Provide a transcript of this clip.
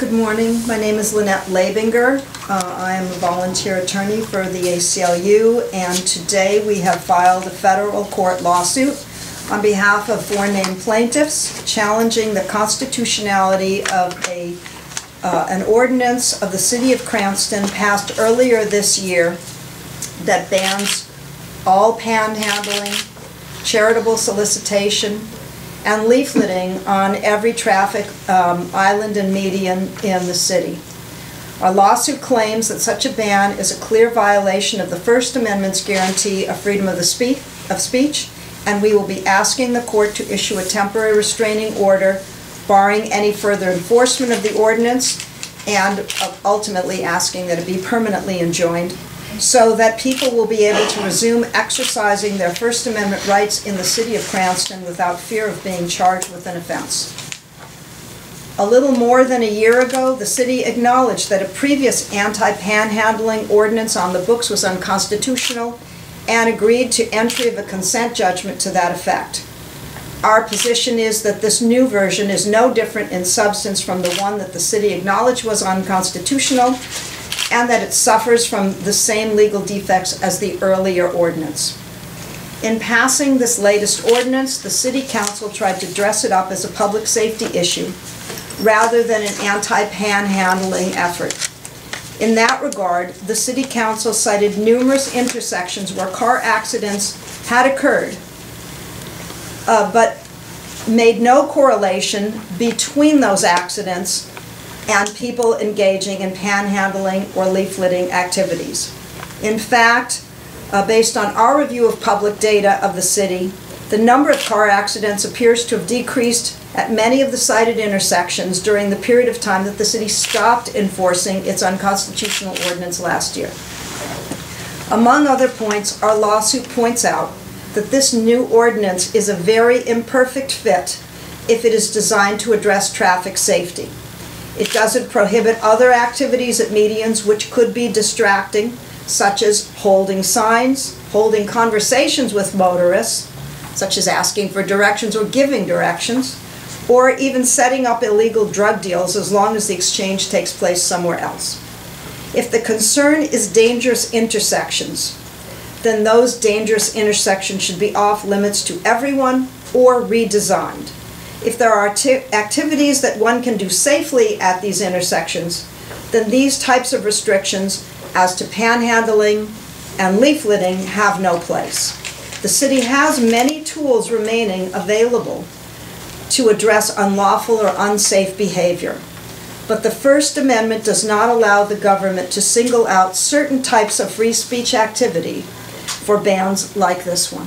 Good morning. My name is Lynette Labinger. I am a volunteer attorney for the ACLU, and today we have filed a federal court lawsuit on behalf of four named plaintiffs challenging the constitutionality of an ordinance of the City of Cranston passed earlier this year that bans all panhandling, charitable solicitation, and leafletting on every traffic island and median in the city. Our lawsuit claims that such a ban is a clear violation of the First Amendment's guarantee of freedom of speech, and we will be asking the court to issue a temporary restraining order barring any further enforcement of the ordinance, and ultimately asking that it be permanently enjoined, so that people will be able to resume exercising their First Amendment rights in the City of Cranston without fear of being charged with an offense. A little more than a year ago, the city acknowledged that a previous anti-panhandling ordinance on the books was unconstitutional and agreed to entry of a consent judgment to that effect. Our position is that this new version is no different in substance from the one that the city acknowledged was unconstitutional, and that it suffers from the same legal defects as the earlier ordinance. In passing this latest ordinance, the City Council tried to dress it up as a public safety issue rather than an anti-panhandling effort. In that regard, the City Council cited numerous intersections where car accidents had occurred, but made no correlation between those accidents and people engaging in panhandling or leafletting activities. In fact, based on our review of public data of the city, the number of car accidents appears to have decreased at many of the cited intersections during the period of time that the city stopped enforcing its unconstitutional ordinance last year. Among other points, our lawsuit points out that this new ordinance is a very imperfect fit if it is designed to address traffic safety. It doesn't prohibit other activities at medians which could be distracting, such as holding signs, holding conversations with motorists, such as asking for directions or giving directions, or even setting up illegal drug deals as long as the exchange takes place somewhere else. If the concern is dangerous intersections, then those dangerous intersections should be off limits to everyone or redesigned. If there are activities that one can do safely at these intersections, then these types of restrictions as to panhandling and leafletting have no place. The city has many tools remaining available to address unlawful or unsafe behavior, but the First Amendment does not allow the government to single out certain types of free speech activity for bans like this one.